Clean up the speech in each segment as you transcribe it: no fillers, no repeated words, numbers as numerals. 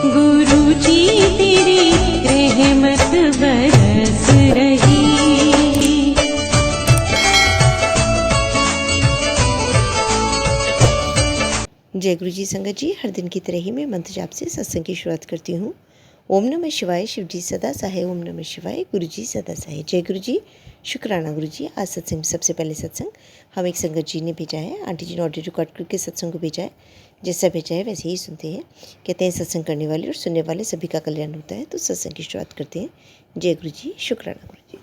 गुरु जी तेरी रहमत बरस रही। जय गुरु जी संगत जी, हर दिन की तरह ही मैं मंत्र जाप से सत्संग की शुरुआत करती हूँ। ओम नमः शिवाय, शिव जी सदा सहाय। ओम नमः शिवाय, गुरु जी सदा सहाय। जय गुरु जी, शुक्राना गुरु जी। आज सत्संग में सबसे पहले सत्संग हम एक संगत जी ने भेजा है। आंटी जी ने ऑडियो रिकॉर्ड करके सत्संग को भेजा है। जैसा भेजा है वैसे ही सुनते हैं। कहते हैं सत्संग करने वाले और सुनने वाले सभी का कल्याण होता है। तो सत्संग की शुरुआत करते हैं। जय गुरु जी, शुक्राना गुरु जी।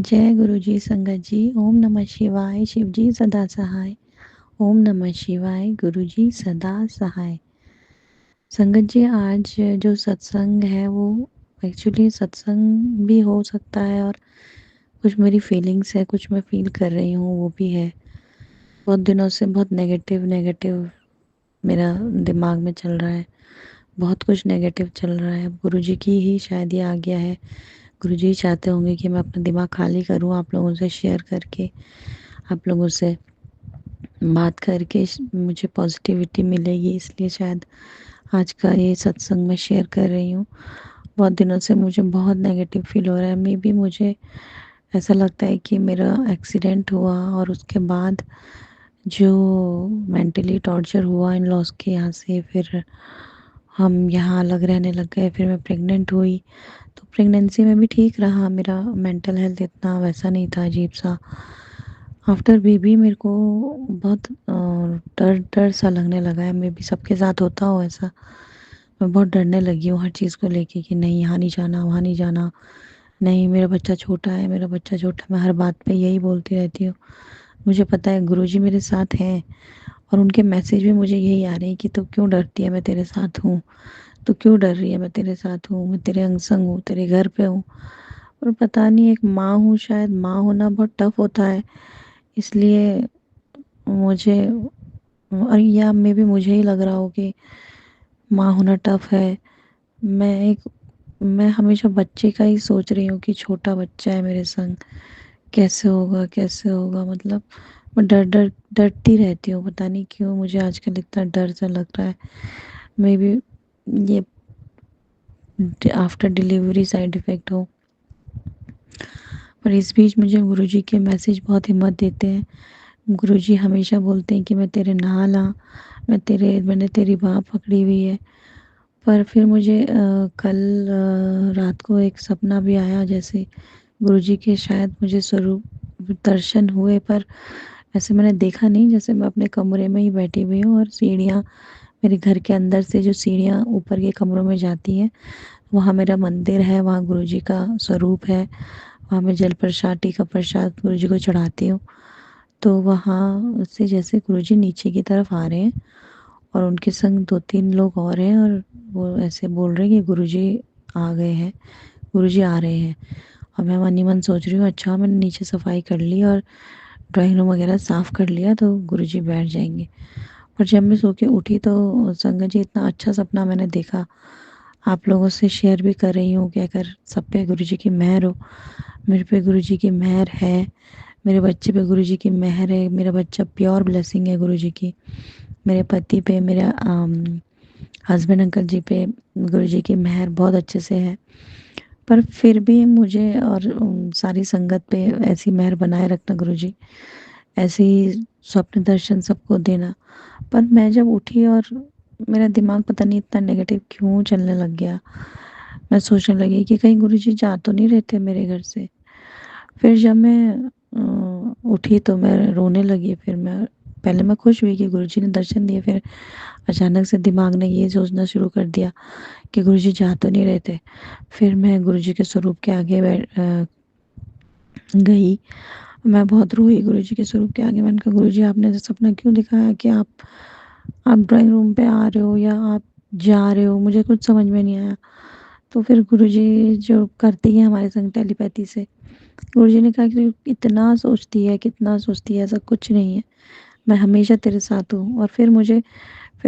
जय गुरु जी संगत जी। ओम नमः शिवाय, शिव जी सदा सहाय। ओम नमः शिवाय, गुरु जी सदा सहाय। संगत जी, आज जो सत्संग है वो एक्चुअली सत्संग भी हो सकता है और कुछ मेरी फीलिंग्स है, कुछ मैं फील कर रही हूँ वो भी है। बहुत दिनों से बहुत नेगेटिव नेगेटिव मेरा दिमाग में चल रहा है, बहुत कुछ नेगेटिव चल रहा है। गुरु जी की ही शायद ये आज्ञा है। गुरु जी चाहते होंगे कि मैं अपना दिमाग खाली करूँ, आप लोगों से शेयर करके, आप लोगों से बात करके मुझे पॉजिटिविटी मिलेगी, इसलिए शायद आज का ये सत्संग मैं शेयर कर रही हूँ। बहुत दिनों से मुझे बहुत नेगेटिव फील हो रहा है। मे बी मुझे ऐसा लगता है कि मेरा एक्सीडेंट हुआ और उसके बाद जो मेंटली टॉर्चर हुआ इन लॉस के यहाँ से, फिर हम यहाँ अलग रहने लग गए, फिर मैं प्रेग्नेंट हुई। तो प्रेगनेंसी में भी ठीक रहा, मेरा मेंटल हेल्थ इतना वैसा नहीं था, अजीब सा। आफ्टर बेबी मेरे को बहुत डर डर सा लगने लगा है। मे बी सबके साथ होता हो ऐसा। मैं बहुत डरने लगी हूँ हर चीज़ को लेके कि नहीं यहाँ नहीं जाना, वहाँ नहीं जाना, नहीं मेरा बच्चा छोटा है, मेरा बच्चा छोटा है। मैं हर बात पे यही बोलती रहती हूँ। मुझे पता है गुरुजी मेरे साथ हैं और उनके मैसेज भी मुझे यही आ रहे हैं कि तू क्यों डरती है, मैं तेरे साथ हूँ। तू क्यों डर रही है, मैं तेरे साथ हूँ, मैं तेरे अंग संग हूँ, तेरे घर पे हूँ। और पता नहीं, एक माँ हूँ, शायद माँ होना बहुत टफ होता है, इसलिए मुझे, और या मे भी मुझे ही लग रहा हो कि माँ होना टफ है। मैं हमेशा बच्चे का ही सोच रही हूँ कि छोटा बच्चा है मेरे संग, कैसे होगा कैसे होगा। मतलब मैं डर डर डरती रहती हूँ, पता नहीं क्यों मुझे आजकल इतना डर सा लग रहा है। मे बी ये आफ्टर डिलीवरी साइड इफ़ेक्ट हो। पर इस बीच मुझे गुरुजी के मैसेज बहुत हिम्मत देते हैं। गुरुजी हमेशा बोलते हैं कि मैं तेरे नाल हाँ, मैंने तेरी बाह पकड़ी हुई है। पर फिर मुझे कल रात को एक सपना भी आया, जैसे गुरुजी के शायद मुझे स्वरूप दर्शन हुए, पर ऐसे मैंने देखा नहीं। जैसे मैं अपने कमरे में ही बैठी हुई हूँ और सीढ़ियाँ, मेरे घर के अंदर से जो सीढ़ियाँ ऊपर के कमरों में जाती हैं, वहाँ मेरा मंदिर है, वहाँ गुरुजी का स्वरूप है। वहाँ मैं जल प्रसाद, टीका प्रसाद गुरुजी को चढ़ाती हूँ। तो वहाँ से जैसे गुरुजी नीचे की तरफ आ रहे हैं और उनके संग 2-3 लोग और हैं, और वो ऐसे बोल रहे हैं कि गुरुजी आ गए हैं, गुरुजी आ रहे हैं। और मैं मन ही मन सोच रही हूँ अच्छा मैंने नीचे सफाई कर ली और ड्राइंग रूम वगैरह साफ़ कर लिया तो गुरुजी बैठ जाएंगे। पर जब मैं सो के उठी तो संगत जी, इतना अच्छा सपना मैंने देखा, आप लोगों से शेयर भी कर रही हूँ कि अगर सब पे गुरुजी की मेहर हो। मेरे पे गुरुजी की मेहर है, मेरे बच्चे पे गुरुजी की मेहर है। मेरा बच्चा प्योर ब्लेसिंग है गुरुजी की। मेरे पति पे, मेरे हस्बैंड अंकल जी पे गुरुजी की मेहर बहुत अच्छे से है। पर फिर भी मुझे और सारी संगत पे ऐसी मेहर बनाए रखना गुरुजी, ऐसे ही स्वप्न दर्शन सबको देना। पर मैं जब उठी और मेरा दिमाग पता नहीं इतना नेगेटिव क्यों चलने लग गया, मैं सोचने लगी कि कहीं गुरुजी जा तो नहीं रहते मेरे घर से। फिर जब मैं उठी तो मैं रोने लगी। फिर मैं, पहले मैं खुश हुई कि गुरुजी ने दर्शन दिए, फिर अचानक से दिमाग ने ये सोचना शुरू कर दिया कि गुरुजी जा तो नहीं रहते। फिर मैं गुरुजी के स्वरूप के आगे गई। मैं बहुत रोई गुरुजी के स्वरूप के आगे। मैंने कहा गुरुजी, आपने ऐसा सपना क्यों दिखाया कि आप ड्राइंग रूम पे आ रहे हो या आप जा रहे हो, मुझे कुछ समझ में नहीं आया। तो फिर गुरुजी जो करती है हमारे संग टेलीपैथी से, गुरुजी ने कहा कि इतना सोचती है, कितना सोचती है, ऐसा कुछ नहीं है, मैं हमेशा तेरे साथ हूँ। और फिर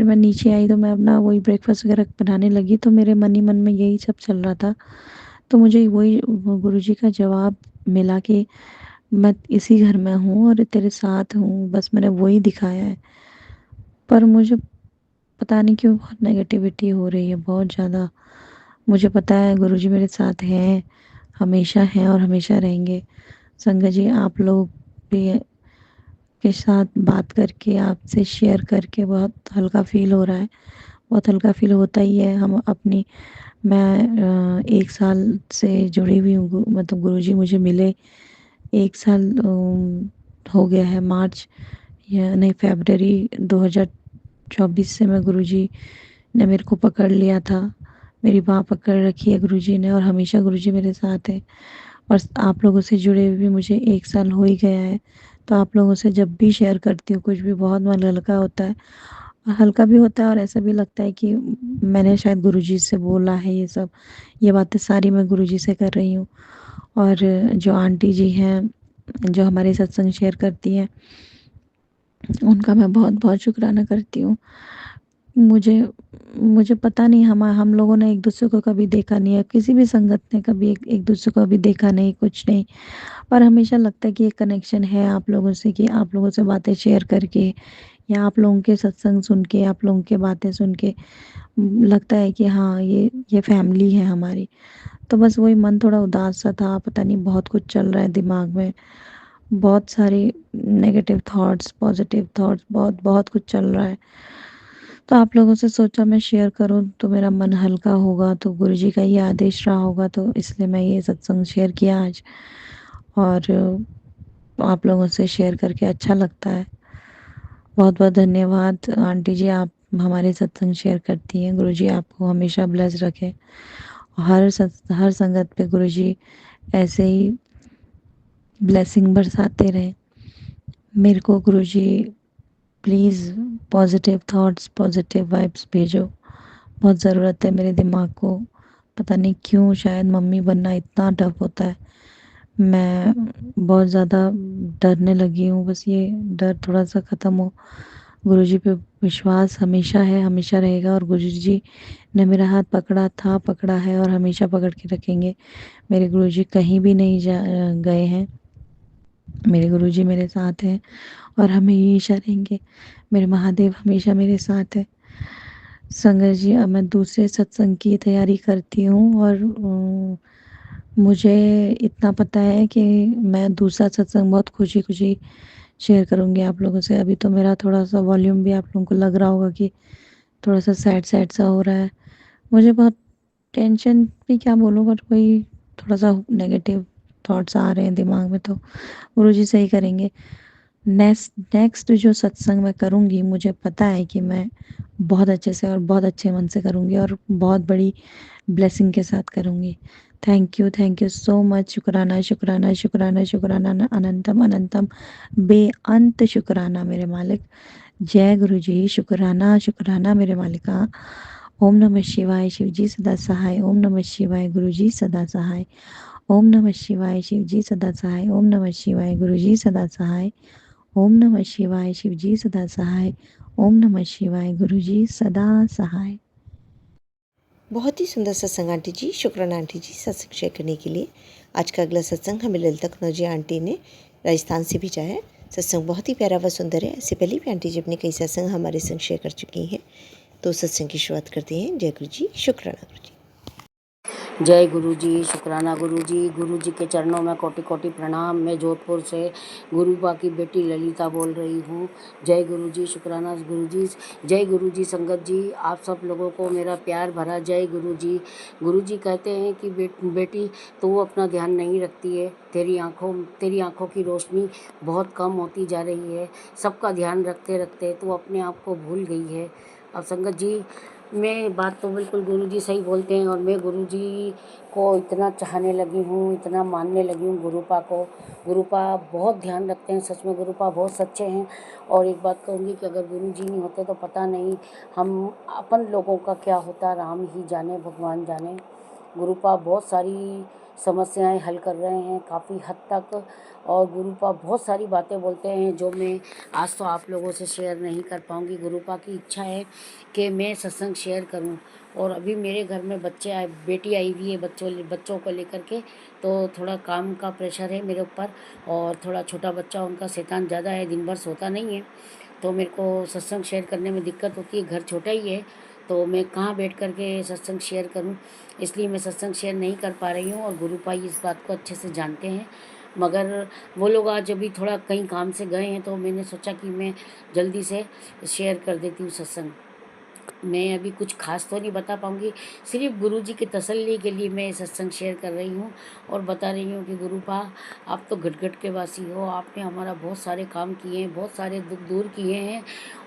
मैं नीचे आई तो मैं अपना वही ब्रेकफास्ट वगैरह बनाने लगी, तो मेरे मन ही मन में यही सब चल रहा था। तो मुझे वही गुरुजी का जवाब मिला कि मैं इसी घर में हूँ और तेरे साथ हूँ, बस मैंने वही दिखाया है। पर मुझे पता नहीं क्यों बहुत नेगेटिविटी हो रही है, बहुत ज़्यादा। मुझे पता है गुरुजी मेरे साथ हैं, हमेशा हैं और हमेशा रहेंगे। संगत जी, आप लोग भी के साथ बात करके, आपसे शेयर करके बहुत हल्का फ़ील हो रहा है। बहुत हल्का फ़ील होता ही है। हम अपनी मैं 1 साल से जुड़ी हुई हूँ, मतलब गुरुजी मुझे मिले 1 साल हो गया है। मार्च या नहीं, फ़रवरी 2024 से मैं गुरुजी ने मेरे को पकड़ लिया था। मेरी बाँह पकड़ रखी है गुरुजी ने, और हमेशा गुरुजी मेरे साथ है। और आप लोगों से जुड़े हुए भी मुझे 1 साल हो ही गया है। तो आप लोगों से जब भी शेयर करती हूँ कुछ भी, बहुत मन हल्का होता है। हल्का भी होता है और ऐसा भी लगता है कि मैंने शायद गुरुजी से बोला है ये सब। ये बातें सारी मैं गुरुजी से कर रही हूँ। और जो आंटी जी हैं, जो हमारे सत्संग शेयर करती हैं, उनका मैं बहुत-बहुत शुक्राना करती हूँ। मुझे मुझे पता नहीं, हम लोगों ने एक दूसरे को कभी देखा नहीं है, किसी भी संगत ने कभी एक एक दूसरे को कभी देखा नहीं, कुछ नहीं। पर हमेशा लगता है कि एक कनेक्शन है आप लोगों से, कि आप लोगों से बातें शेयर करके या आप लोगों के सत्संग सुन के, आप लोगों की बातें सुन के लगता है कि हाँ, ये फैमिली है हमारी। तो बस वही मन थोड़ा उदास सा था, पता नहीं बहुत कुछ चल रहा है दिमाग में, बहुत सारे नेगेटिव थॉट्स, पॉजिटिव थॉट्स, बहुत बहुत कुछ चल रहा है। तो आप लोगों से सोचा मैं शेयर करूं तो मेरा मन हल्का होगा, तो गुरुजी का ये आदेश रहा होगा, तो इसलिए मैं ये सत्संग शेयर किया आज। और आप लोगों से शेयर करके अच्छा लगता है। बहुत बहुत धन्यवाद आंटी जी, आप हमारे सत्संग शेयर करती हैं। गुरुजी आपको हमेशा ब्लेस रखे। हर संगत पे गुरुजी ऐसे ही ब्लेसिंग बरसाते रहे। मेरे को गुरुजी please positive thoughts, positive vibes भेजो। बहुत ज़रूरत है मेरे दिमाग को। पता नहीं क्यों, शायद मम्मी बनना इतना टफ होता है। मैं बहुत ज़्यादा डरने लगी हूँ, बस ये डर थोड़ा सा ख़त्म हो। गुरुजी पे विश्वास हमेशा है, हमेशा रहेगा, और गुरुजी ने मेरा हाथ पकड़ा था, पकड़ा है और हमेशा पकड़ के रखेंगे। मेरे गुरुजी कहीं भी नहीं गए हैं। मेरे गुरुजी मेरे साथ हैं और हमेशा रहेंगे। मेरे महादेव हमेशा मेरे साथ है। संगत जी, अब मैं दूसरे सत्संग की तैयारी करती हूँ, और मुझे इतना पता है कि मैं दूसरा सत्संग बहुत खुशी खुशी शेयर करूँगी आप लोगों से। अभी तो मेरा थोड़ा सा वॉल्यूम भी आप लोगों को लग रहा होगा कि थोड़ा सा सैड सैड सा हो रहा है। मुझे बहुत टेंशन भी क्या बोलूँ, बट वही थोड़ा सा नेगेटिव थॉट्स आ रहे हैं दिमाग में, तो गुरुजी सही करेंगे। नेक्स्ट जो सत्संग मैं करूँगी, मुझे पता है कि मैं बहुत अच्छे से और बहुत अच्छे मन से करूँगी, और बहुत बड़ी ब्लेसिंग के साथ करूँगी। Thank you so much. शुक्राना शुक्राना शुक्राना शुक्राना, अनंतम अनंतम बेअंत शुक्राना मेरे मालिक। जय गुरु जी। शुक्राना शुक्राना मेरे मालिका। ओम नमः शिवाय, शिव जी सदा सहाय। ओम नमः शिवाय, गुरु जी सदा सहाय। ओम नमः शिवाय, शिव जी सदा सहाय। ओम नमः शिवाय, गुरु जी सदा सहाय। ओम नमः शिवाय, शिव जी सदा सहाय। ओम नमः शिवाय, गुरु जी सदा सहाय। बहुत ही सुंदर सत्संग आंटी जी। शुक्राना आंटी जी सत्संग शेयर करने के लिए। आज का अगला सत्संग हमें ललिता कनौजी आंटी ने राजस्थान से भेजा है। सत्संग बहुत ही प्यारा व सुंदर है। इससे पहले भी आंटी जी अपने कई सत्संग हमारे संग शेयर कर चुकी हैं। तो सत्संग की शुरुआत करते हैं। जय गुरु जी। शुक्राना गुरु जी। जय गुरु जी। शुक्राना गुरु जी के चरणों में कोटि कोटि प्रणाम। मैं जोधपुर से गुरुबा की बेटी ललिता बोल रही हूँ। जय गुरु जी। शुक्राना गुरु जी। जय गुरु जी। संगत जी, आप सब लोगों को मेरा प्यार भरा जय गुरु जी। गुरु जी कहते हैं कि बेटी तू अपना ध्यान नहीं रखती है, तेरी आँखों की रोशनी बहुत कम होती जा रही है। सबका ध्यान रखते रखते तू अपने आप को भूल गई है। अब संगत जी, मैं बात तो बिल्कुल गुरुजी सही बोलते हैं, और मैं गुरुजी को इतना चाहने लगी हूँ, इतना मानने लगी हूँ गुरुपा को। गुरुपा बहुत ध्यान रखते हैं, सच में गुरुपा बहुत सच्चे हैं। और एक बात कहूँगी कि अगर गुरुजी नहीं होते तो पता नहीं हम अपन लोगों का क्या होता, राम ही जाने, भगवान जाने। गुरुपा बहुत सारी समस्याएं हल कर रहे हैं काफ़ी हद तक, और गुरुपा बहुत सारी बातें बोलते हैं जो मैं आज तो आप लोगों से शेयर नहीं कर पाऊँगी। गुरुपा की इच्छा है कि मैं सत्संग शेयर करूं। और अभी मेरे घर में बेटी आई हुई है बच्चों को लेकर के, तो थोड़ा काम का प्रेशर है मेरे ऊपर, और थोड़ा छोटा बच्चा उनका शैतान ज़्यादा है, दिन भर सोता नहीं है। तो मेरे को सत्संग शेयर करने में दिक्कत होती है, घर छोटा ही है तो मैं कहाँ बैठ कर के सत्संग शेयर करूं, इसलिए मैं सत्संग शेयर नहीं कर पा रही हूं। और गुरु भाई इस बात को अच्छे से जानते हैं, मगर वो लोग आज अभी थोड़ा कहीं काम से गए हैं तो मैंने सोचा कि मैं जल्दी से शेयर कर देती हूँ सत्संग। मैं अभी कुछ खास तो नहीं बता पाऊँगी, सिर्फ गुरुजी की तसल्ली के लिए मैं सत्संग शेयर कर रही हूँ और बता रही हूँ कि गुरुपा आप तो घट घट के वासी हो, आपने हमारा बहुत सारे काम किए हैं, बहुत सारे दुख दूर किए हैं।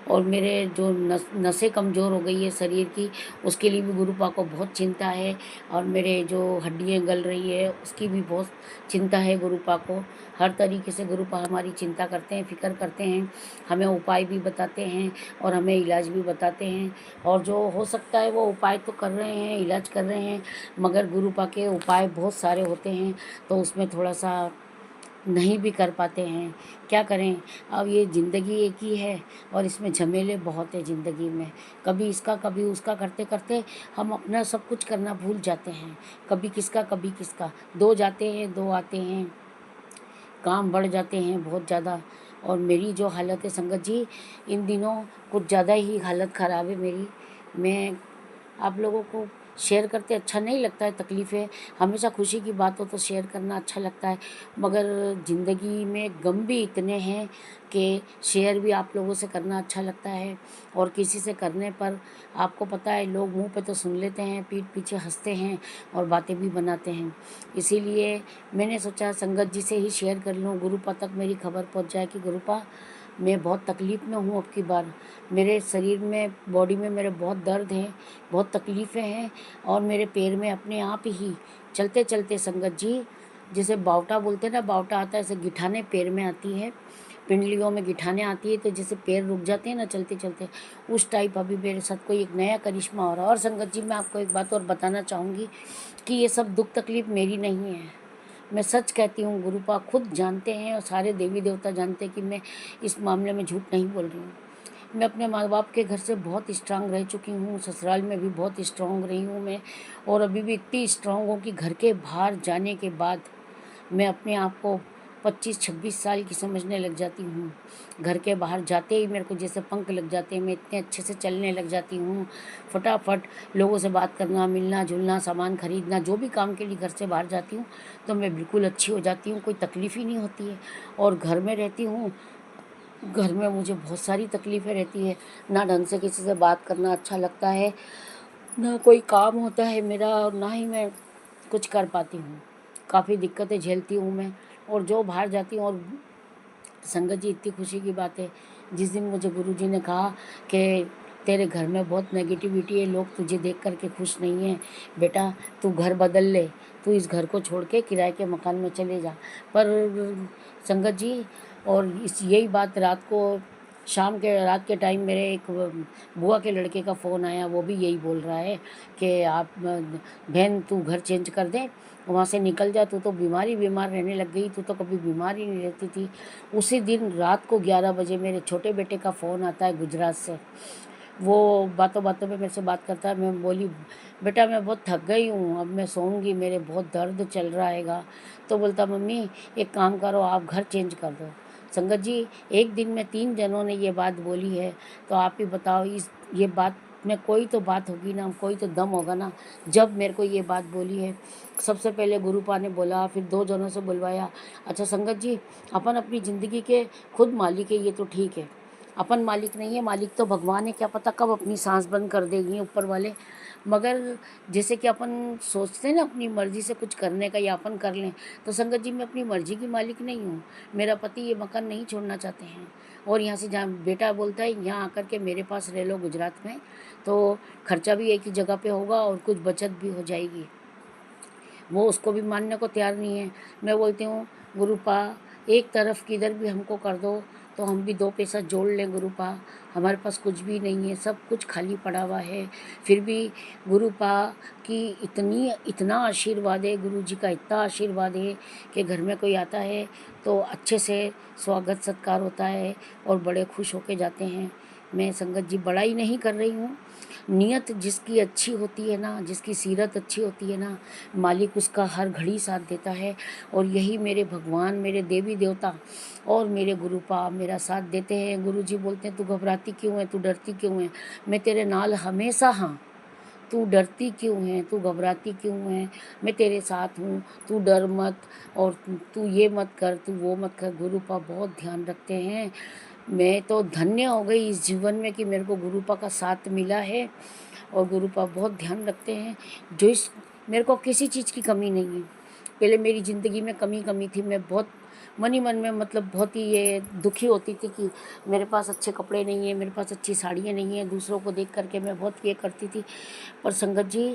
और मेरे जो नसें कमज़ोर हो गई है शरीर की, उसके लिए भी गुरुपा को बहुत चिंता है। और मेरे जो हड्डियाँ गल रही है उसकी भी बहुत चिंता है गुरुपा को। हर तरीके से गुरुपा हमारी चिंता करते हैं, फिक्र करते हैं, हमें उपाय भी बताते हैं और हमें इलाज भी बताते हैं। और जो हो सकता है वो उपाय तो कर रहे हैं, इलाज कर रहे हैं, मगर गुरुपा के उपाय बहुत सारे होते हैं तो उसमें थोड़ा सा नहीं भी कर पाते हैं। क्या करें, अब ये ज़िंदगी एक ही है और इसमें झमेले बहुत है ज़िंदगी में। कभी इसका कभी उसका करते करते हम अपना सब कुछ करना भूल जाते हैं। कभी किसका, दो जाते हैं दो आते हैं, काम बढ़ जाते हैं बहुत ज़्यादा। और मेरी जो हालत है संगत जी, इन दिनों कुछ ज़्यादा ही हालत ख़राब है मेरी। मैं आप लोगों को शेयर करते अच्छा नहीं लगता है, तकलीफ़ें हमेशा खुशी की बात हो तो शेयर करना अच्छा लगता है, मगर ज़िंदगी में गम भी इतने हैं कि शेयर भी आप लोगों से करना अच्छा लगता है। और किसी से करने पर आपको पता है लोग मुंह पे तो सुन लेते हैं, पीठ पीछे हंसते हैं और बातें भी बनाते हैं। इसीलिए मैंने सोचा संगत जी से ही शेयर कर लूँ, गुरुपा तक मेरी खबर पहुँच जाए कि गुरुपा मैं बहुत तकलीफ़ में हूँ अब की बार। मेरे शरीर में, बॉडी में मेरे बहुत दर्द है, बहुत तकलीफ़ें हैं। और मेरे पैर में अपने आप ही चलते चलते संगत जी, जैसे बावटा बोलते हैं ना, बावटा आता है, ऐसे गिठाने पैर में आती है, पिंडलियों में गिठाने आती है, तो जैसे पैर रुक जाते हैं ना चलते चलते, उस टाइप अभी मेरे साथ कोई एक नया करिश्मा हो रहा है। और संगत जी मैं आपको एक बात और बताना चाहूँगी कि ये सब दुख तकलीफ़ मेरी नहीं है, मैं सच कहती हूँ। गुरुपा खुद जानते हैं और सारे देवी देवता जानते हैं कि मैं इस मामले में झूठ नहीं बोल रही हूँ। मैं अपने माँ बाप के घर से बहुत स्ट्रांग रह चुकी हूँ, ससुराल में भी बहुत स्ट्रांग रही हूँ मैं, और अभी भी इतनी स्ट्रांग हूँ कि घर के बाहर जाने के बाद मैं अपने आप को 25-26 साल की समझने लग जाती हूँ। घर के बाहर जाते ही मेरे को जैसे पंख लग जाते हैं, मैं इतने अच्छे से चलने लग जाती हूँ, फटाफट लोगों से बात करना, मिलना जुलना, सामान खरीदना, जो भी काम के लिए घर से बाहर जाती हूँ तो मैं बिल्कुल अच्छी हो जाती हूँ, कोई तकलीफ़ ही नहीं होती है। और घर में रहती हूँ, घर में मुझे बहुत सारी तकलीफ़ें रहती है, ना ढंग से किसी से बात करना अच्छा लगता है, ना कोई काम होता है मेरा, और ना ही मैं कुछ कर पाती हूँ, काफ़ी दिक्कतें झेलती हूँ मैं। और जो बाहर जाती हूँ, और संगत जी इतनी खुशी की बात है, जिस दिन मुझे गुरुजी ने कहा कि तेरे घर में बहुत नेगेटिविटी है, लोग तुझे देख कर के खुश नहीं हैं, बेटा तू घर बदल ले, तू इस घर को छोड़ के किराए के मकान में चले जा। पर संगत जी, और इस यही बात रात के टाइम मेरे एक बुआ के लड़के का फ़ोन आया, वो भी यही बोल रहा है कि आप बहन तू घर चेंज कर दे, वहाँ से निकल जा, तू तो बीमार रहने लग गई, तू तो कभी बीमार ही नहीं रहती थी। उसी दिन रात को 11 बजे मेरे छोटे बेटे का फ़ोन आता है गुजरात से। वो बातों बातों में मेरे से बात करता है। मैं बोली बेटा मैं बहुत थक गई हूँ, अब मैं सोऊंगी, मेरे बहुत दर्द चल रहा हैगा। तो बोलता मम्मी एक काम करो, आप घर चेंज कर दो। संगत जी, एक दिन में 3 जनों ने ये बात बोली है, तो आप ही बताओ ये बात में कोई तो बात होगी ना, कोई तो दम होगा ना। जब मेरे को ये बात बोली है, सबसे पहले गुरुपा ने बोला, फिर 2 जनों से बुलवाया। अच्छा संगत जी, अपन अपनी ज़िंदगी के खुद मालिक है, ये तो ठीक है, अपन मालिक नहीं है, मालिक तो भगवान है, क्या पता कब अपनी सांस बंद कर देंगे ऊपर वाले। मगर जैसे कि अपन सोचते हैं ना अपनी मर्ज़ी से कुछ करने का, या अपन कर लें, तो संगत जी मैं अपनी मर्ज़ी की मालिक नहीं हूँ। मेरा पति ये मकान नहीं छोड़ना चाहते हैं, और यहाँ से जहाँ बेटा बोलता है यहाँ आकर के मेरे पास रह लो गुजरात में, तो खर्चा भी एक ही जगह पे होगा और कुछ बचत भी हो जाएगी। वो उसको भी मानने को तैयार नहीं है। मैं बोलती हूँ गुरुपा एक तरफ किधर भी हमको कर दो, तो हम भी 2 पैसा जोड़ लें गुरुपा। हमारे पास कुछ भी नहीं है, सब कुछ खाली पड़ा हुआ है, फिर भी गुरुपा की इतना आशीर्वाद है, गुरुजी का इतना आशीर्वाद है कि घर में कोई आता है तो अच्छे से स्वागत सत्कार होता है और बड़े खुश होके जाते हैं। मैं संगत जी बड़ाई नहीं कर रही हूँ। नियत जिसकी अच्छी होती है ना, जिसकी सीरत अच्छी होती है ना, मालिक उसका हर घड़ी साथ देता है। और यही मेरे भगवान, मेरे देवी देवता और मेरे गुरुपा मेरा साथ देते हैं। गुरु जी बोलते हैं, तू घबराती क्यों है, तू डरती क्यों है, मैं तेरे नाल हमेशा हाँ। तू डरती क्यों है, तू घबराती क्यों है, मैं तेरे साथ हूँ, तू डर मत, और तू ये मत कर, तू वो मत कर। गुरुपा बहुत ध्यान रखते हैं। मैं तो धन्य हो गई इस जीवन में कि मेरे को गुरुपा का साथ मिला है। और गुरुपा बहुत ध्यान रखते हैं। जो इस मेरे को किसी चीज़ की कमी नहीं है। पहले मेरी ज़िंदगी में कमी थी। मैं बहुत मन ही मन में मतलब बहुत ही ये दुखी होती थी कि मेरे पास अच्छे कपड़े नहीं है, मेरे पास अच्छी साड़ियाँ नहीं है, दूसरों को देख करके मैं बहुत ये करती थी। पर संगत जी,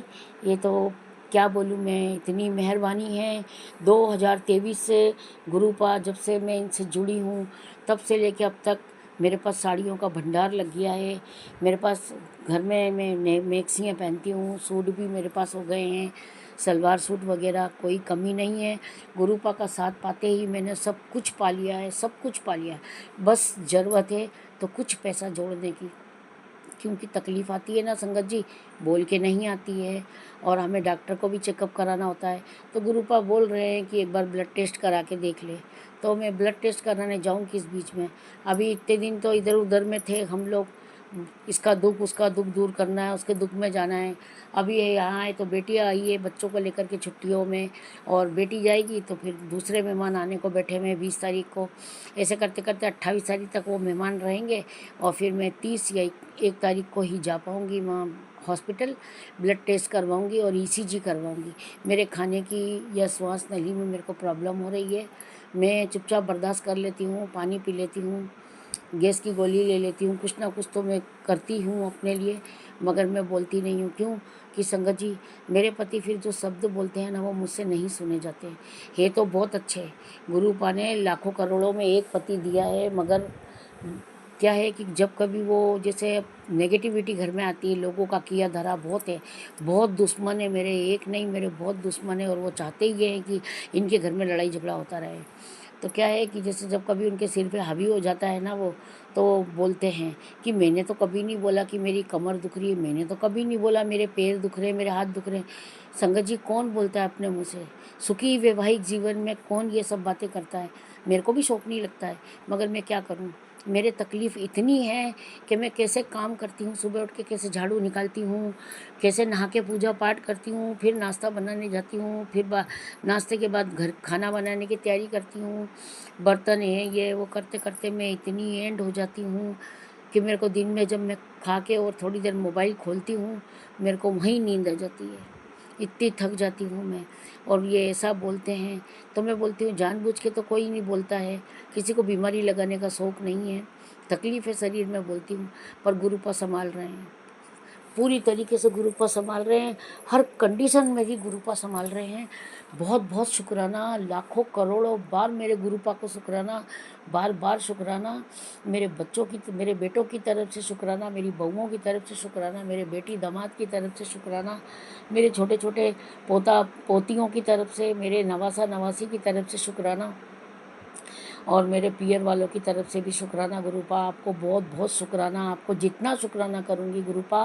ये तो क्या बोलूँ मैं, इतनी मेहरबानी है। 2023 से गुरुपा जब से मैं इनसे जुड़ी हूँ, तब से लेके अब तक मेरे पास साड़ियों का भंडार लग गया है। मेरे पास घर में मैं मैक्सियाँ पहनती हूँ, सूट भी मेरे पास हो गए हैं, सलवार सूट वगैरह, कोई कमी नहीं है। गुरुपा का साथ पाते ही मैंने सब कुछ पा लिया है, सब कुछ पा लिया है। बस ज़रूरत है तो कुछ पैसा जोड़ने की, क्योंकि तकलीफ़ आती है ना संगत जी, बोल के नहीं आती है। और हमें डॉक्टर को भी चेकअप कराना होता है। तो गुरुपा बोल रहे हैं कि एक बार ब्लड टेस्ट करा के देख ले। तो मैं ब्लड टेस्ट कराने जाऊँ किस बीच में? अभी इतने दिन तो इधर उधर में थे हम लोग, इसका दुख उसका दुख दूर करना है, उसके दुख में जाना है। अभी ये यहाँ आए तो बेटी आई है बच्चों को लेकर के छुट्टियों में, और बेटी जाएगी तो फिर दूसरे मेहमान आने को बैठे हुए हैं 20 तारीख को। ऐसे करते करते 28 तारीख तक वो मेहमान रहेंगे, और फिर मैं 30 या 1 तारीख को ही जा पाऊँगी वहाँ हॉस्पिटल। ब्लड टेस्ट करवाऊँगी और ईसीजी करवाऊँगी। मेरे खाने की या श्वास नली में मेरे को प्रॉब्लम हो रही है। मैं चुपचाप बर्दाश्त कर लेती हूँ, पानी पी लेती हूँ, गैस की गोली ले लेती हूँ, कुछ ना कुछ तो मैं करती हूँ अपने लिए, मगर मैं बोलती नहीं हूँ। क्यों? कि संगत जी, मेरे पति फिर जो शब्द बोलते हैं ना, वो मुझसे नहीं सुने जाते हैं। ये तो बहुत अच्छे हैं, गुरुपा ने लाखों करोड़ों में एक पति दिया है, मगर क्या है कि जब कभी वो जैसे नेगेटिविटी घर में आती है, लोगों का किया धरा बहुत है, बहुत दुश्मन है मेरे, एक नहीं मेरे बहुत दुश्मन है, और वो चाहते ही ये हैं कि इनके घर में लड़ाई झगड़ा होता रहे। तो क्या है कि जैसे जब कभी उनके सिर पे हावी हो जाता है ना वो, तो बोलते हैं कि मैंने तो कभी नहीं बोला कि मेरी कमर दुख रही है, मैंने तो कभी नहीं बोला मेरे पैर दुख रहे हैं, मेरे हाथ दुख रहे हैं। संगत जी, कौन बोलता है अपने मुँह से? सुखी वैवाहिक जीवन में कौन ये सब बातें करता है? मेरे को भी शौक नहीं लगता है, मगर मैं क्या करूँ? मेरे तकलीफ़ इतनी है कि मैं कैसे काम करती हूँ, सुबह उठ के कैसे झाड़ू निकालती हूँ, कैसे नहा के पूजा पाठ करती हूँ, फिर नाश्ता बनाने जाती हूँ, फिर नाश्ते के बाद घर खाना बनाने की तैयारी करती हूँ, बर्तन है ये वो करते करते मैं इतनी एंड हो जाती हूँ कि मेरे को दिन में जब मैं खा के और थोड़ी देर मोबाइल खोलती हूँ, मेरे को वहीं नींद आ जाती है। इतनी थक जाती हूँ मैं। और ये ऐसा बोलते हैं तो मैं बोलती हूँ, जानबूझ के तो कोई नहीं बोलता है, किसी को बीमारी लगाने का शौक़ नहीं है, तकलीफ़ है शरीर में, बोलती हूँ। पर गुरुपा संभाल रहे हैं, पूरी तरीके से गुरुपा संभाल रहे हैं, हर कंडीशन में भी गुरुपा संभाल रहे हैं। बहुत बहुत शुक्राना, लाखों करोड़ों बार मेरे गुरुपा को शुक्राना, बार बार शुक्राना। मेरे बच्चों की, मेरे बेटों की तरफ से शुक्राना, मेरी बहुओं की तरफ से शुक्राना, मेरे बेटी दामाद की तरफ से शुक्राना, मेरे छोटे छोटे पोता पोतियों की तरफ से, मेरे नवासा नवासी की तरफ से शुक्राना, और मेरे पियर वालों की तरफ से भी शुक्राना। गुरुपा आपको बहुत बहुत शुक्राना, आपको जितना शुक्राना करूँगी गुरुपा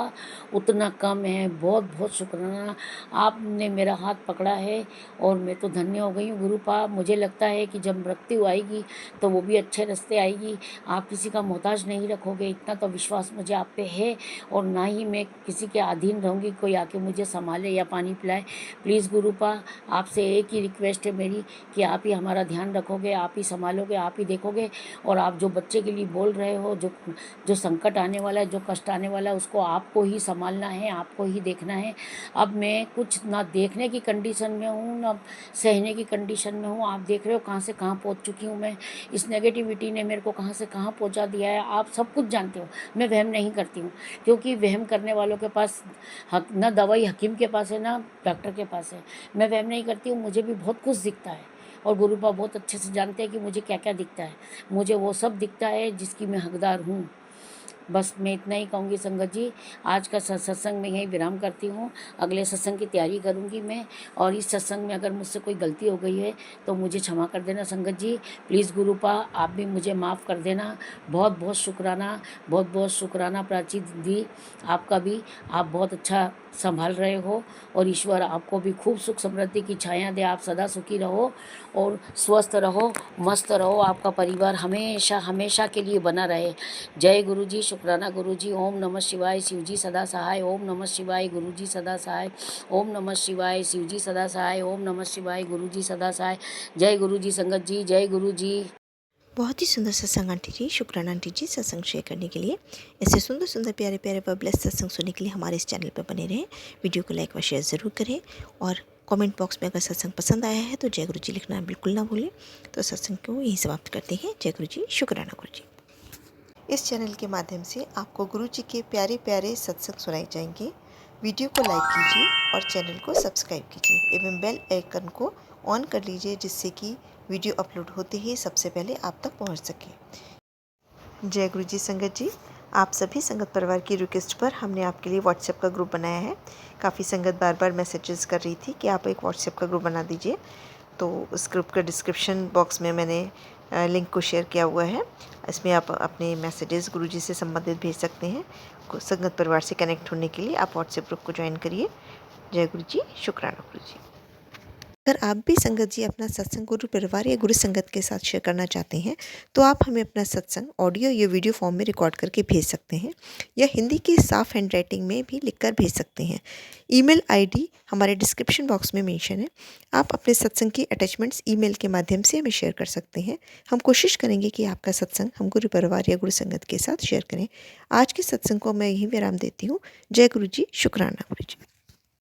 उतना कम है। बहुत बहुत शुक्राना, आपने मेरा हाथ पकड़ा है और मैं तो धन्य हो गई हूँ गुरुपा। मुझे लगता है कि जब मृत्यु आएगी तो वो भी अच्छे रास्ते आएगी, आप किसी का मोहताज नहीं रखोगे, इतना तो विश्वास मुझे आप पे है। और ना ही मैं किसी के अधीन रहूँगी, कोई आके मुझे संभाले या पानी पिलाए। प्लीज़ गुरुपा, आपसे एक ही रिक्वेस्ट है मेरी कि आप ही हमारा ध्यान रखोगे, आप ही संभालोगे, आप ही देखोगे। और आप जो बच्चे के लिए बोल रहे हो, जो जो संकट आने वाला है, जो कष्ट आने वाला है, उसको आपको ही संभालना है, आपको ही देखना है। अब मैं कुछ ना देखने की कंडीशन में हूँ, ना सहने की कंडीशन में हूँ। आप देख रहे हो कहाँ से कहाँ पहुँच चुकी हूँ मैं। इस नेगेटिविटी ने मेरे को कहाँ से कहाँ पहुँचा दिया है, आप सब कुछ जानते हो। मैं वहम नहीं करती हूँ, क्योंकि वहम करने वालों के पास ना दवाई हकीम के पास है ना डॉक्टर के पास है। मैं वहम नहीं करती हूँ, मुझे भी बहुत कुछ दिखता है, और गुरुपा बहुत अच्छे से जानते हैं कि मुझे क्या क्या दिखता है। मुझे वो सब दिखता है जिसकी मैं हकदार हूँ। बस मैं इतना ही कहूँगी संगत जी। आज का सत्संग में यहीं विराम करती हूँ। अगले सत्संग की तैयारी करूँगी मैं, और इस सत्संग में अगर मुझसे कोई गलती हो गई है तो मुझे क्षमा कर देना संगत जी। प्लीज़ गुरुपा आप भी मुझे माफ़ कर देना। बहुत बहुत शुक्राना, बहुत बहुत शुक्राना प्राची दी, आपका भी। आप बहुत अच्छा संभाल रहे हो, और ईश्वर आपको भी खूब सुख समृद्धि की छाया दे। आप सदा सुखी रहो और स्वस्थ रहो, मस्त रहो। आपका परिवार हमेशा हमेशा के लिए बना रहे। जय गुरु जी, शुक्राना गुरु जी। ओम नमः शिवाय, शिव जी सदा सहाय। ओम नमः शिवाय, गुरु जी सदा सहाय। ओम नमः शिवाय, शिव जी सदा सहाय। ओम नमः शिवाय, गुरु जी सदा सहाय। जय गुरु जी संगत जी, जय गुरु जी। बहुत ही सुंदर सत्संग आंटी जी, शुक्राना आंटी जी सत्संग शेयर करने के लिए। ऐसे सुंदर सुंदर प्यारे प्यारे व ब्लेस सत्संग सुनने के लिए हमारे इस चैनल पर बने रहें। वीडियो को लाइक व शेयर ज़रूर करें, और कमेंट बॉक्स में अगर सत्संग पसंद आया है तो जय गुरु जी लिखना बिल्कुल ना भूलें। तो सत्संग को यहीं समाप्त करते हैं। जय गुरु जी, शुक्राना गुरु जी। इस चैनल के माध्यम से आपको गुरु जी के प्यारे प्यारे सत्संग सुनाए जाएंगे। वीडियो को लाइक कीजिए और चैनल को सब्सक्राइब कीजिए एवं बेल आइकन को ऑन कर लीजिए, जिससे कि वीडियो अपलोड होते ही सबसे पहले आप तक पहुंच सके। जय गुरु जी संगत जी, आप सभी संगत परिवार की रिक्वेस्ट पर हमने आपके लिए व्हाट्सएप का ग्रुप बनाया है। काफ़ी संगत बार बार मैसेजेस कर रही थी कि आप एक व्हाट्सएप का ग्रुप बना दीजिए, तो उस ग्रुप का डिस्क्रिप्शन बॉक्स में मैंने लिंक को शेयर किया हुआ है। इसमें आप अपने मैसेजेस गुरुजी से संबंधित भेज सकते हैं। संगत परिवार से कनेक्ट होने के लिए आप व्हाट्सएप ग्रुप को ज्वाइन करिए। जय गुरु जी, शुक्राना गुरु जी। अगर आप भी संगत जी अपना सत्संग गुरु परिवार या गुरु संगत के साथ शेयर करना चाहते हैं तो आप हमें अपना सत्संग ऑडियो या वीडियो फॉर्म में रिकॉर्ड करके भेज सकते हैं, या हिंदी की साफ हैंड राइटिंग में भी लिखकर भेज सकते हैं। ईमेल आईडी हमारे डिस्क्रिप्शन बॉक्स में मेंशन है। आप अपने सत्संग की अटैचमेंट्स ईमेल के माध्यम से हमें शेयर कर सकते हैं। हम कोशिश करेंगे कि आपका सत्संग हम गुरु परिवार या गुरु संगत के साथ शेयर करें। आज के सत्संग को मैं यहीं विराम देती हूँ। जय गुरु जी, शुक्राना गुरु जी।